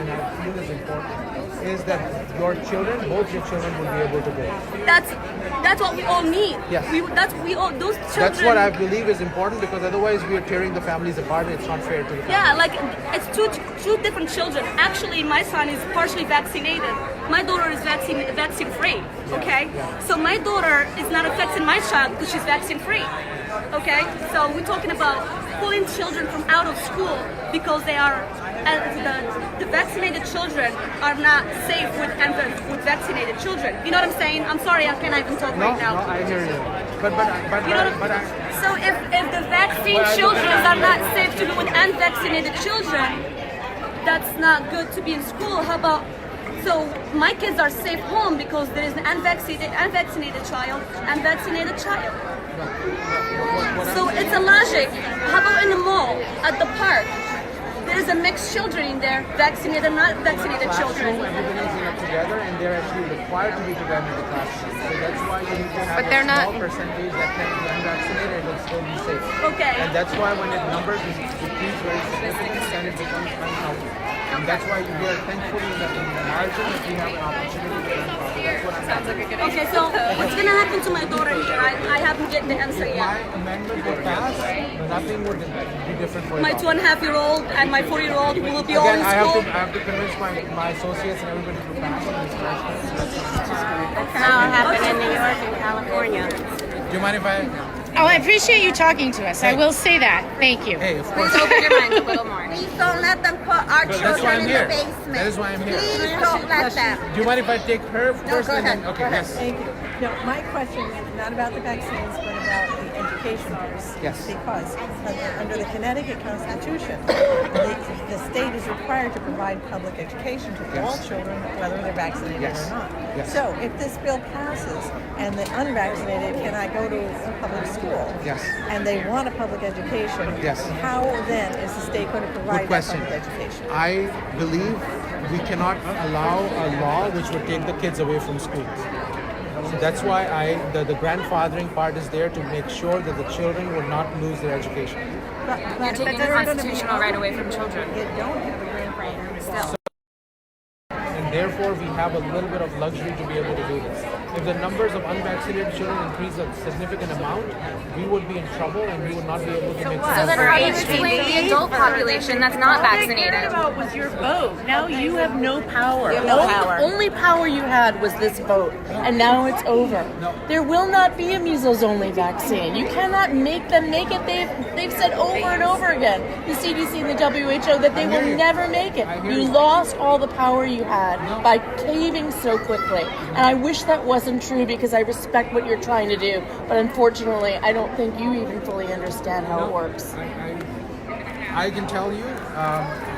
and I feel is important, is that your children, both your children, will be able to go. That's what we all need. Yes. Those children. That's what I believe is important, because otherwise we are tearing the families apart and it's not fair to the families. Yeah, like it's two different children. Actually, my son is partially vaccinated. My daughter is vaccine free. Okay, so my daughter is not affecting my child because she's vaccine free. Okay, so we're talking about pulling children from out of school because they are. The vaccinated children are not safe with vaccinated children. You know what I'm saying? I'm sorry, I can't even talk right now. No, I hear you. But so if the vaccine children are not safe to be with unvaccinated children, that's not good to be in school. How about, so my kids are safe home because there is an unvaccinated child. So it's a logic. How about in the mall, at the park? There's a mixed children in there, vaccinated and not vaccinated children. Everybody's together, and they're actually required to be together in the classroom. So that's why you need to have a small percentage that can be unvaccinated and will still be safe. Okay. And that's why when it numbers decrease very significantly, then it becomes unhealthy. And that's why we are thankfully that in the margin that we have an opportunity to learn from. That's what I'm Sounds like a good idea. Okay, so what's going to happen to my daughter here? I haven't get the answer yet. My amendment would pass, nothing would be different for my 2.5-year-old and my 4-year-old will be all in school. I have to convince my associates and everybody to pass on this question. That's how it happened in New York and California. Do you mind if I... Oh, I appreciate you talking to us. I will say that. Thank you. Hey, of course. Please open your mind a little more. Please don't let them put our children in the basement. That is why I'm here. Please don't let them. Do you mind if I take her first? go ahead. Okay, yes. Thank you. No, my question is not about the vaccines, but about the education piece. Yes. Because under the Connecticut Constitution, the state is required to provide public education to all children, whether they're vaccinated or not. Yes. So if this bill passes and the unvaccinated cannot go to a public school, Yes. and they want a public education, Yes. how then is the state going to provide Good that question. public education? I believe we cannot allow a law which would take the kids away from schools. So that's why the grandfathering part is there to make sure that the children will not lose their education. You're taking a constitutional right away from children. You don't have a grandfather Still. And therefore, we have a little bit of luxury to be able to do this. If the numbers of unvaccinated children increase a significant amount, we would be in trouble and we would not be able to make So then how do you explain the adult population that's not vaccinated? About was your vote. Now you have no power. You have no power. Only power you had was this vote, and now it's over. There will not be a measles-only vaccine. You cannot make them make it. They've said over and over again, the CDC and the WHO, that they will never make it. You lost all the power you had by caving so quickly, and I wish that wasn't true because I respect what you're trying to do, but unfortunately, I don't think you even fully understand how it works. I can tell you,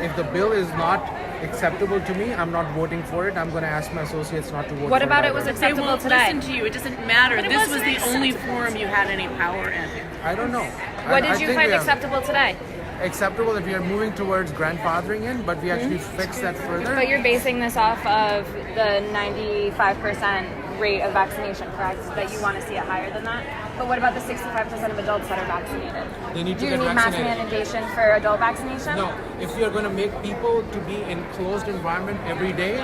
if the bill is not acceptable to me, I'm not voting for it. I'm going to ask my associates not to vote for it. What about it was They acceptable won't today? listen to you. It doesn't matter. This was the only forum you had any power in. I don't know. What did you find acceptable today? Acceptable that we are moving towards grandfathering in, but we actually fix that further. But you're basing this off of the 95% rate of vaccination, correct? That you want to see it higher than that? But what about the 65% of adults that are vaccinated? They need to Do you get need mass vaccinated. mandation for adult vaccination? No, if you're going to make people to be in closed environment every day,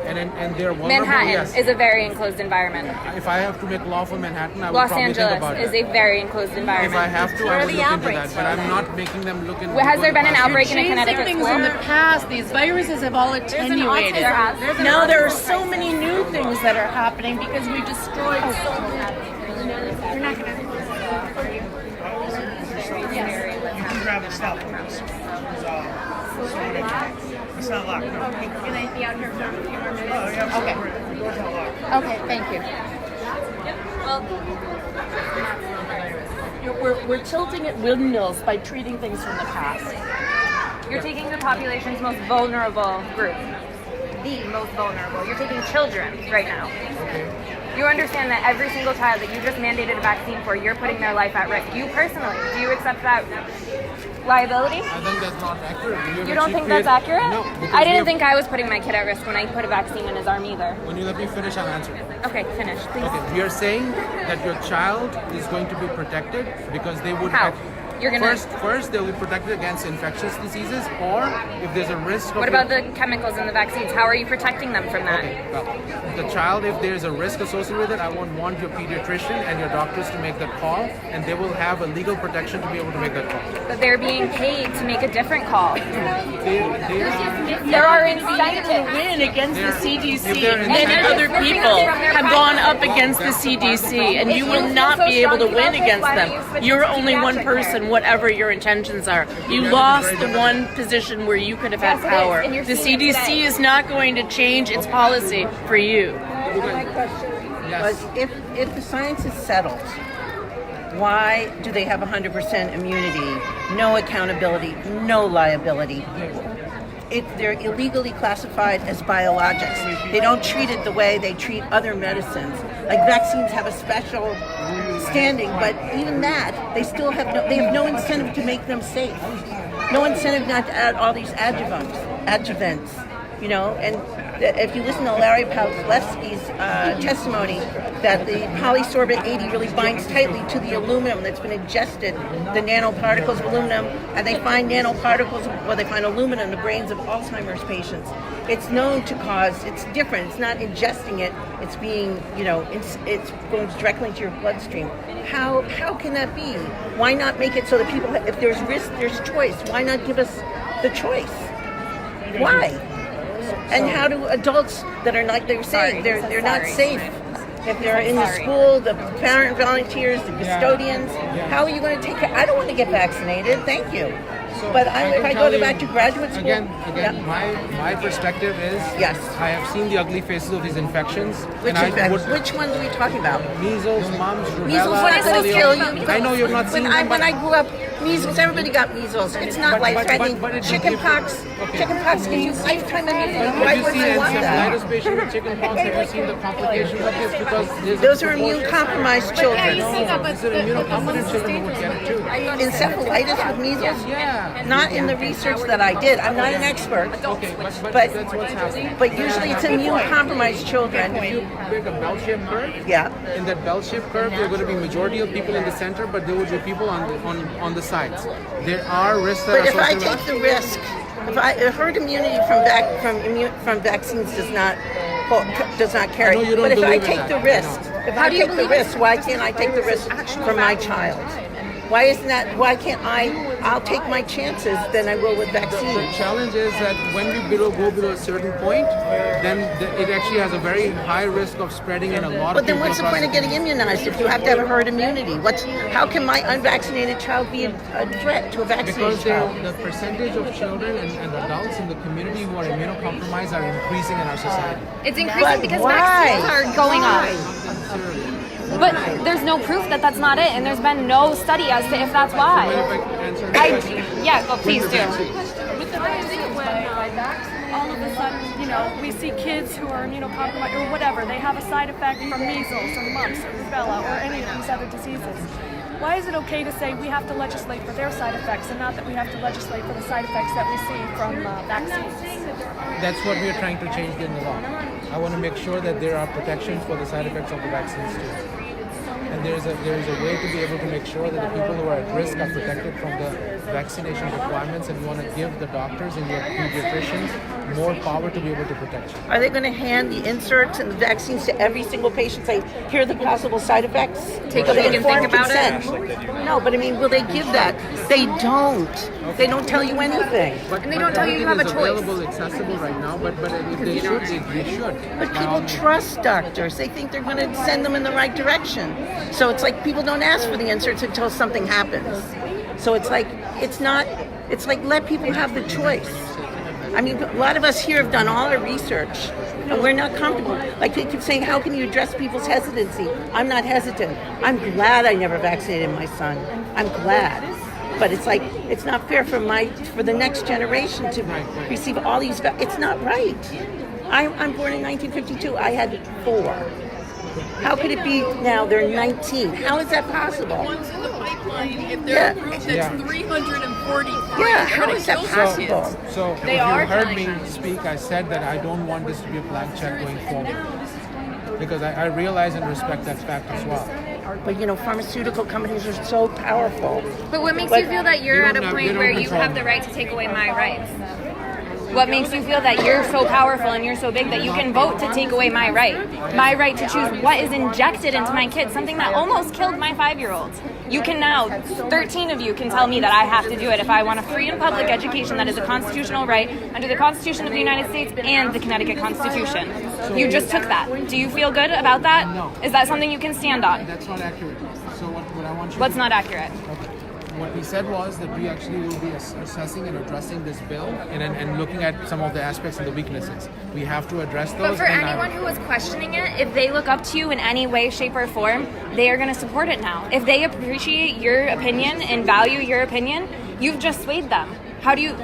and they're vulnerable, Manhattan yes. is a very enclosed environment. If I have to make law for Manhattan, I will Los probably think about Angeles is it. a very enclosed If I environment. have to, I will look into that. But I'm not making them look in. Has there been an outbreak in a Changing Connecticut things school? in the past, these viruses have all attenuated. There has. There's an Now there are autism so many new things that are happening because we destroyed so many. You're not going to. You can grab the stuff. It's not locked. No. Can I be out here for a few more minutes? Oh, yeah, Okay. the door's not locked. Okay, thank you. We're tilting at windmills by treating things from the past. You're taking the population's most vulnerable group. The most vulnerable. You're taking children right now. You understand that every single child that you just mandated a vaccine for, you're putting their life at risk. You personally, do you accept that liability? I think that's not accurate. You don't think that's accurate? No. because I we didn't have- think I was putting my kid at risk when I put a vaccine in his arm either. When you let me finish, I'll answer. Okay, finish, please. Okay, we are saying that your child is going to be protected because they would. How? You're gonna first they'll be protected against infectious diseases, or if there's a risk. What about the chemicals in the vaccines? How are you protecting them from that? Okay, well, the child, if there's a risk associated with it, I would want your pediatrician and your doctors to make that call, and they will have a legal protection to be able to make that call. But they're being paid to make a different call. There are incentives to win against the CDC. Many other people have gone up against the CDC, and you will not be able to win against them. You're only one person, whatever your intentions are. You lost the one position where you could have had power. The CDC is not going to change its policy for you. My question was, if the science is settled, why do they have 100% immunity, no accountability, no liability? They're illegally classified as biologics. They don't treat it the way they treat other medicines. Like vaccines have a special standing, but even that, they have no incentive to make them safe. No incentive not to add all these adjuvants, you know, and if you listen to Larry Pawlewski's testimony that the polysorbate 80 really binds tightly to the aluminum that's been ingested, the nanoparticles of aluminum, and they find nanoparticles, well, they find aluminum in the brains of Alzheimer's patients. It's known to cause, it's different, it's not ingesting it, it's being, you know, it's going directly into your bloodstream. How can that be? Why not make it so that people, if there's risk, there's choice. Why not give us the choice? Why? And how do adults that are like they were saying, they're not safe. If they're in the school, the parent volunteers, the custodians, how are you going to take care? I don't want to get vaccinated, thank you. But if I go back to graduate school... Again, my perspective is, yes, I have seen the ugly faces of these infections. Which ones are we talking about? Measles, mumps, rubella. Measles, what is going to kill you? I know you've not seen them, when I grew up, measles, everybody got measles. It's not life-threatening. Chickenpox gives you lifetime immunity. Why would you want that? Encephalitis patient with chickenpox, have you seen the complications of this? Because those are immune-compromised children. These are immunocompetent children who would get it too. Encephalitis with measles? Yeah. Not in the research that I did. I'm not an expert. Okay, but that's what's happening. But usually it's immune-compromised children. If you make a bell-shaped curve, in that bell-shaped curve, there are going to be majority of people in the center, but there will be people on the sides. There are risks that But if I take the risk, if herd immunity from vaccines does not carry. But if I take the risk, why can't I take the risk for my child? Why can't I'll take my chances than I will with vaccines. The challenge is that when we go below a certain point, then it actually has a very high risk of spreading in a lot of people. But then what's the point of getting immunized if you have to have a herd immunity? How can my unvaccinated child be a threat to a vaccinated child? Because the percentage of children and adults in the community who are immunocompromised are increasing in our society. It's increasing because vaccines are going up. But there's no proof that that's not it, and there's been no study as to if that's why. Please do. All of a sudden, you know, we see kids who are immunocompromised or whatever, they have a side effect from measles or mumps or rubella or any of these other diseases. Why is it okay to say we have to legislate for their side effects and not that we have to legislate for the side effects that we see from vaccines? That's what we are trying to change in the law. I want to make sure that there are protections for the side effects of the vaccines too. And there is a way to be able to make sure that the people who are at risk are protected from the vaccination requirements, and we want to give the doctors and your pediatricians more power to be able to protect you. Are they going to hand the inserts and the vaccines to every single patient, say, here are the possible side effects? Take a look and think about it? No, but I mean, will they give that? They don't. They don't tell you anything. And they don't tell you have a choice. Available, accessible right now, but if they should, they should. But people trust doctors. They think they're going to send them in the right direction. So it's like people don't ask for the inserts until something happens. So it's like let people have the choice. I mean, a lot of us here have done all our research, and we're not comfortable. Like they keep saying, how can you address people's hesitancy? I'm not hesitant. I'm glad I never vaccinated my son. I'm glad. But it's like, it's not fair for the next generation to receive all these, it's not right. I'm born in 1952. I had 4. How could it be now they're 19? How is that possible? One's in the pipeline. If they're approved, it's 340. Yeah, how is that possible? So if you heard me speak, I said that I don't want this to be a blank check going forward. because I realize and respect that fact as well. But pharmaceutical companies are so powerful. But what makes you feel that you're at a they point don't where you control have me. the right to take away my rights? What makes you feel that you're so powerful and you're so big that you can vote to take away my right to choose what is injected into my kids, something that almost killed my 5-year-old? You can now, 13 of you can tell me that I have to do it if I want a free and public education that is a constitutional right under the Constitution of the United States and the Connecticut Constitution. You just took that. Do you feel good about that? No. Is that something you can stand on? That's not accurate. So what I want you What's to not accurate? Okay. What we said was that we actually will be assessing and addressing this bill and looking at some of the aspects and the weaknesses. We have to address those. But for anyone who is questioning it, if they look up to you in any way, shape, or form, they are going to support it now. If they appreciate your opinion and value your opinion, you've just swayed them. How do you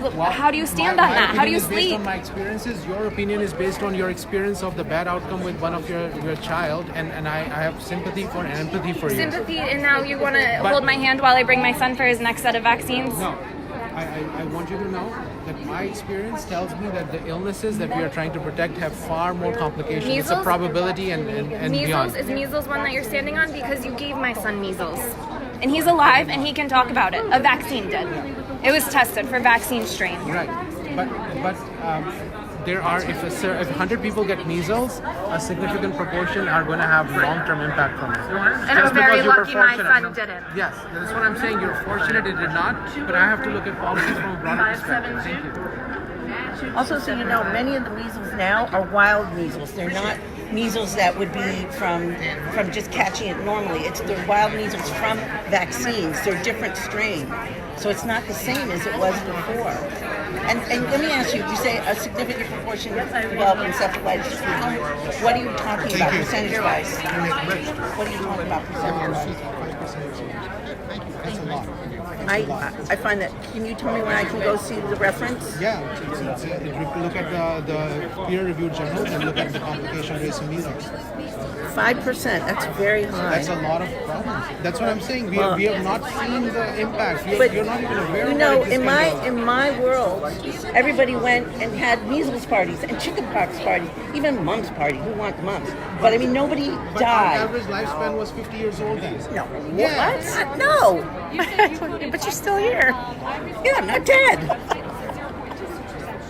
stand on that? How do you sleep? Based on my experiences, your opinion is based on your experience of the bad outcome with one of your child, and I have sympathy for and empathy for you. Sympathy, and now you want to hold my hand while I bring my son for his next set of vaccines? No. I want you to know that my experience tells me that the illnesses that we are trying to protect have far more complications. It's a probability and beyond. Is measles one that you're standing on? Because you gave my son measles. And he's alive and he can talk about it. A vaccine did. It was tested for vaccine strain. Right. But there are, if 100 people get measles, a significant proportion are going to have long-term impact from it. And I'm very lucky my son didn't. Yes, that's what I'm saying. You're fortunate it did not, but I have to look at policies from a broader perspective. Thank you. Also, so many of the measles now are wild measles. They're not measles that would be from just catching it normally. They're wild measles from vaccines. They're different strains. So it's not the same as it was before. And let me ask you say a significant proportion develop encephalitis. What are you talking about percentage-wise? What are you talking about percentage-wise? 5%. That's a lot. I find that. Can you tell me when I can go see the reference? Yeah, if you look at the peer-reviewed journals and look at the complication rates in measles. 5%. That's very high. That's a lot of problems. That's what I'm saying. We have not seen the impact. You're not even aware. In my world, everybody went and had measles parties and chickenpox parties, even mumps party. Who wants mumps? But I mean, nobody But died. our average lifespan was 50 years old then. No. Yeah. What? No. But you're still here. Yeah, I'm not dead.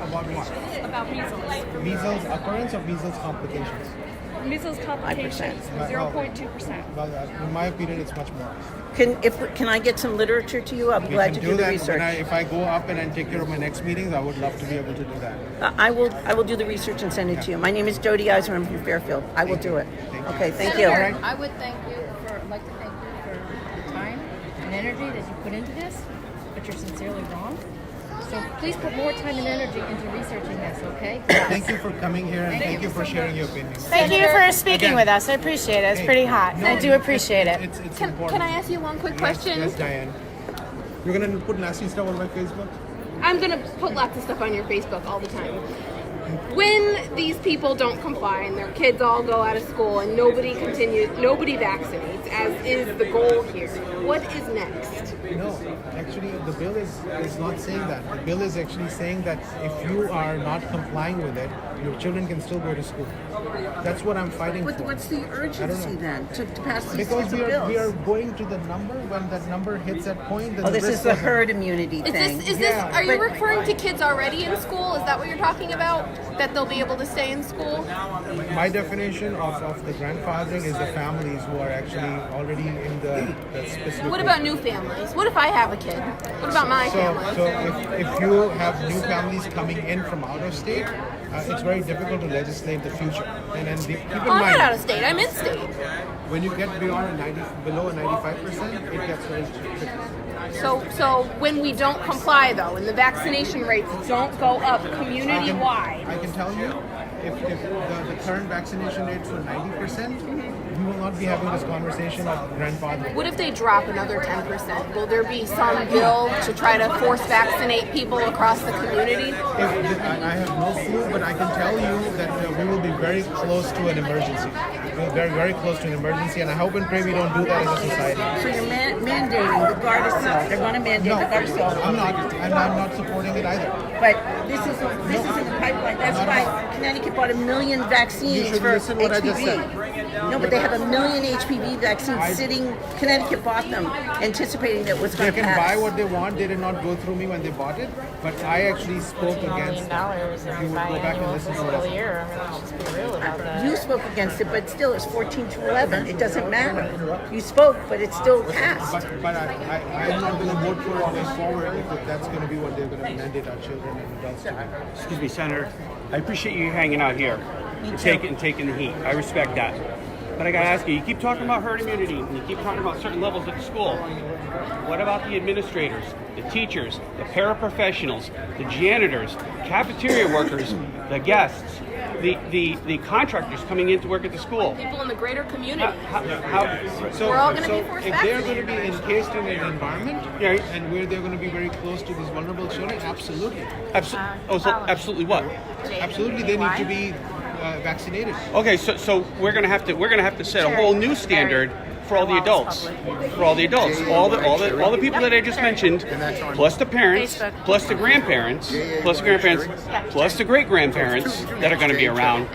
About what? About measles. Measles occurrence or measles complications? Measles complications, 0.2%. Well, in my opinion, it's much more. Can I get some literature to you? I'll be glad to do the research. If I go up and take care of my next meetings, I would love to be able to do that. I will do the research and send it to you. My name is Jody Eisner. I'm from Fairfield. I will do it. Okay, thank you. Senator, I would like to thank you for the time and energy that you put into this, but you're sincerely wrong. So please put more time and energy into researching this, okay? Thank you for coming here and thank you for sharing your opinions. Thank you for speaking with us. I appreciate it. It's pretty hot. I do appreciate it. It's Can important. I ask you one quick question? Yes, Diane. You're going to put nasty stuff on my Facebook? I'm going to put lots of stuff on your Facebook all the time. When these people don't comply and their kids all go out of school and nobody vaccinates, as is the goal here, what is next? No, actually the bill is not saying that. The bill is actually saying that if you are not complying with it, your children can still go to school. That's what I'm fighting for. But what's the urgency then to pass these Because sorts of bills? we are going to the number. When that number hits that point, then this is the herd immunity thing. Are you referring to kids already in school? Is that what you're talking about? That they'll be able to stay in school? My definition of the grandfathering is the families who are actually already in the specific. What about new families? What if I have a kid? What about my family? So if you have new families coming in from out of state, it's very difficult to legislate the future. And then keep in I'm mind, not out of state. I'm in state. when you get beyond below a 95%, it gets very tricky. So when we don't comply, though, and the vaccination rates don't go up community-wide, I can tell you, if the current vaccination rates were 90%, we will not be having this conversation of grandfathering. what if they drop another 10%? Will there be some bill to try to force vaccinate people across the community? I have no clue, but I can tell you that we will be very close to an emergency. We're very, very close to an emergency, and I hope and pray we don't do that as a society. So you're mandating the Gardasil. They're going to mandate the Gardasil. I'm not supporting it either. But this is in the pipeline. That's why Connecticut bought 1 million vaccines You should for listen what I just said. HPV. No, but they have 1 million HPV vaccines sitting. Connecticut bought them, anticipating that it was They going to can pass. buy what they want. They did not go through me when they bought it, but I actually spoke against it. If you would go back and listen to what I said. year. I mean, let's just be real about that. You spoke against it, but still, it's 14 to 11. It doesn't matter. You spoke, but it still passed. But I'm not going to vote for it going forward if that's going to be what they're going to mandate our children and adults to do. Excuse me, Senator. I appreciate you hanging out here and taking the heat. I respect that. But I got to ask you, you keep talking about herd immunity and you keep talking about certain levels at the school. What about the administrators, the teachers, the paraprofessionals, the janitors, cafeteria workers, the guests, the contractors coming in to work at the school? People in the greater community. So, We're all going to be forced if they're going to be vaccinated. encased in an environment and where they're going to be very close to these vulnerable children, absolutely. Absolutely what? Absolutely, they need to be vaccinated. Okay, so we're gonna have to set a whole new standard for all the adults, all the people that I just mentioned, plus the parents, plus the grandparents, plus the great grandparents that are going to be around.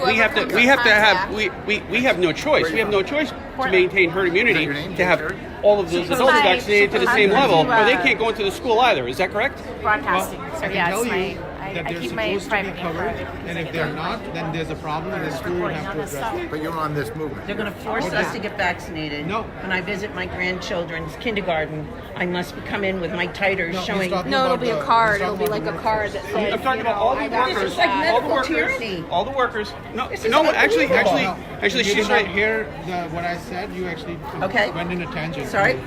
We have no choice. We have no choice to maintain herd immunity to have all of those adults vaccinated to the same level, or they can't go into the school either. Is that correct? Broadcasting. Well, So I can yeah, tell it's you my, that I they're keep my supposed to be private covered, and if they're not, then there's a problem, and the school will have to address it. But you're on this movement. They're going to force us to get vaccinated. No. When I visit my grandchildren's kindergarten, I must come in with my titers No, he's showing. talking No, it'll about be a the- card. he's It'll talking be like about a the card that says. I'm talking about all the workers, This is like all the medical workers, tyranny. all the workers. No, This is no, actually, unbelievable. You she's did not right. hear what I said. You actually Okay. went in a tangent. Sorry?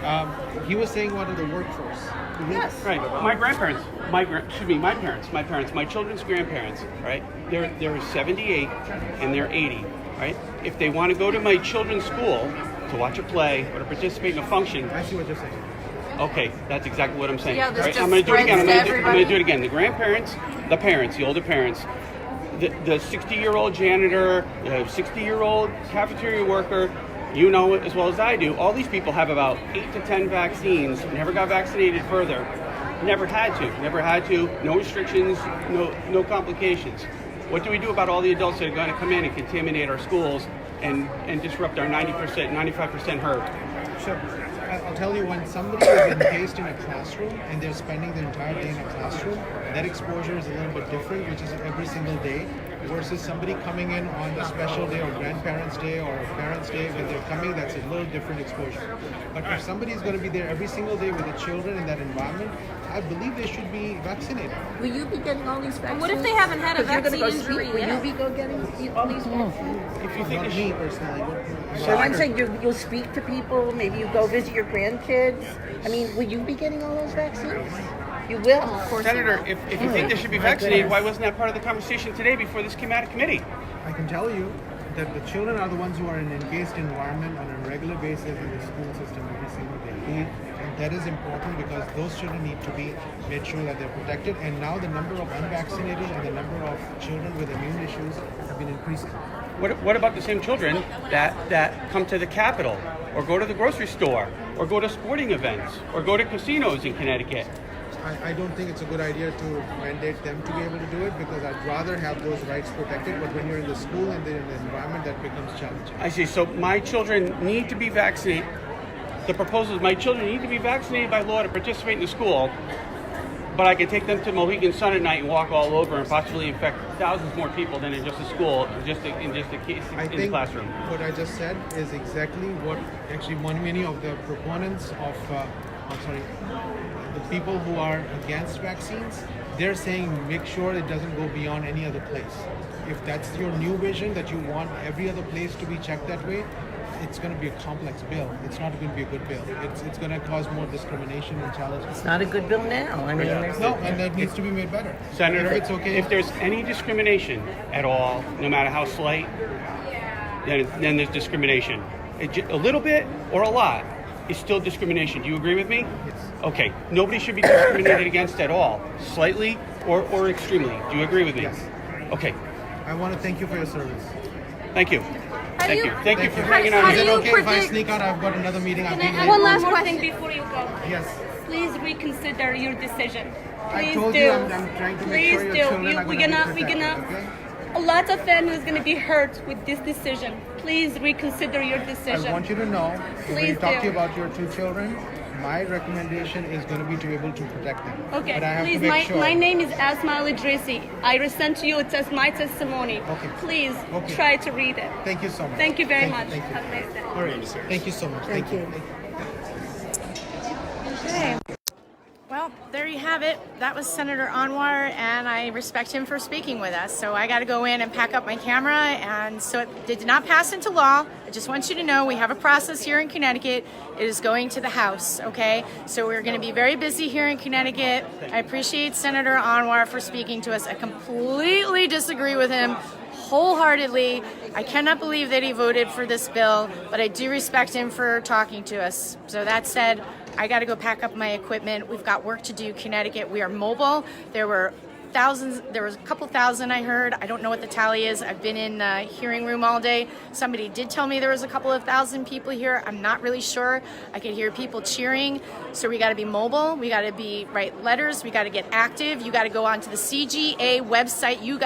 He was saying what of the workforce. Yes. Right. My grandparents, my parents, my children's grandparents, right? They're 78 and they're 80, right? If they want to go to my children's school to watch a play or to participate in a function, I see what you're saying. okay, that's exactly what I'm saying. Yeah, this right? just I'm going to do it again. I'm spreads to going to do it everybody. again. The grandparents, the parents, the older parents, the 60-year-old janitor, the 60-year-old cafeteria worker, you know it as well as I do. All these people have about 8 to 10 vaccines, never got vaccinated further, never had to, no restrictions, no complications. What do we do about all the adults that are going to come in and contaminate our schools and disrupt our 90%, 95% herd? Sure. I'll tell you, when somebody is encased in a classroom and they're spending the entire day in a classroom, that exposure is a little bit different, which is every single day, versus somebody coming in on a special day or grandparents' day or a parents' day. When they're coming, that's a little different exposure. But if somebody is going to be there every single day with the children in that environment, I believe they should be vaccinated. Will you be getting all these vaccines? What if they haven't had a 'Cause you're gonna vaccine go injury speak. Will yet? you be getting all these vaccines? If you think Not me personally. So I'm saying you'll speak to people. Maybe you go visit your grandkids. I mean, will you be getting all those vaccines? You will. Senator, if you think they should be vaccinated, why wasn't that part of the conversation today before this came out of committee? I can tell you that the children are the ones who are in an engaged environment on a regular basis in the school system every single day. And that is important because those children need to be made sure that they're protected. And now the number of unvaccinated and the number of children with immune issues have been increasing. What about the same children that come to the Capitol or go to the grocery store or go to sporting events or go to casinos in Connecticut? I don't think it's a good idea to mandate them to be able to do it because I'd rather have those rights protected. But when you're in the school and they're in the environment, that becomes challenging. I see. So my children need to be vaccinated. The proposal is my children need to be vaccinated by law to participate in the school, but I can take them to Mohegan Sun at night and walk all over and possibly infect thousands more people than in just a school, in just a case in the classroom. What I just said is exactly what actually many of the proponents of, the people who are against vaccines, they're saying make sure it doesn't go beyond any other place. If that's your new vision, that you want every other place to be checked that way, it's going to be a complex bill. It's not going to be a good bill. It's going to cause more discrimination and challenges. It's not a good bill now. I mean, no, and that needs to be made better. Senator, if it's okay, if there's any discrimination at all, no matter how slight, then there's discrimination. A little bit or a lot is still discrimination. Do you agree with me? Yes. Okay. Nobody should be discriminated against at all, slightly or extremely. Do you agree with me? Yes. Okay. I want to thank you for your service. Thank you. Thank you. Thank you for how hanging do out Is it here. okay if I sneak out? I've got another meeting. Can I ask one more thing before you go? Yes. Please reconsider your decision. I Please told do. you I'm trying to make Please sure your do. children are we're going to gonna. be protected, okay? lot of families going to be hurt with this decision. Please reconsider your decision. I want you to know, when Please we talk to do. you about your 2 children, my recommendation is going to be to be able to protect them. Okay, but I have please, to make sure. my name is Asma Elidrissi. I resent to you my testimony. Okay. Please Okay. try to read it. Thank you so much. Thank you very Thank much. Thank you. Have a nice day. All right. Thank you so much. Thank you. Okay. Well, there you have it. That was Senator Anwar, and I respect him for speaking with us. So I got to go in and pack up my camera, and so it did not pass into law. I just want you to know we have a process here in Connecticut. It is going to the House, okay? So we're going to be very busy here in Connecticut. I appreciate Senator Anwar for speaking to us. I completely disagree with him wholeheartedly. I cannot believe that he voted for this bill, but I do respect him for talking to us. So that said, I got to go pack up my equipment. We've got work to do. Connecticut, we are mobile. There was a couple thousand I heard. I don't know what the tally is. I've been in the hearing room all day. Somebody did tell me there was a couple of thousand people here. I'm not really sure. I could hear people cheering. So we got to be mobile. We got to write letters. We got to get active. You got to go onto the CGA website. You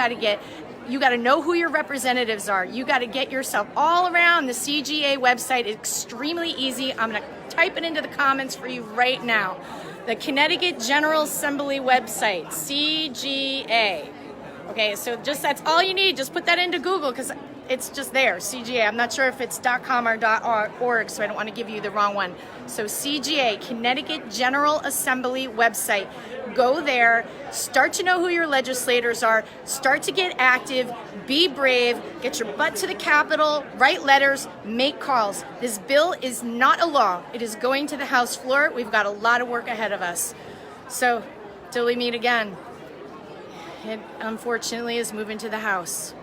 got to know who your representatives are. You got to get yourself all around the CGA website. It's extremely easy. I'm going to type it into the comments for you right now. The Connecticut General Assembly website, CGA. Okay, so that's all you need. Just put that into Google because it's just there, CGA. I'm not sure if it's .com or .org, so I don't want to give you the wrong one. So CGA, Connecticut General Assembly website. Go there, start to know who your legislators are, start to get active, be brave, get your butt to the Capitol, write letters, make calls. This bill is not a law. It is going to the House floor. We've got a lot of work ahead of us. So, till we meet again, it unfortunately is moving to the House.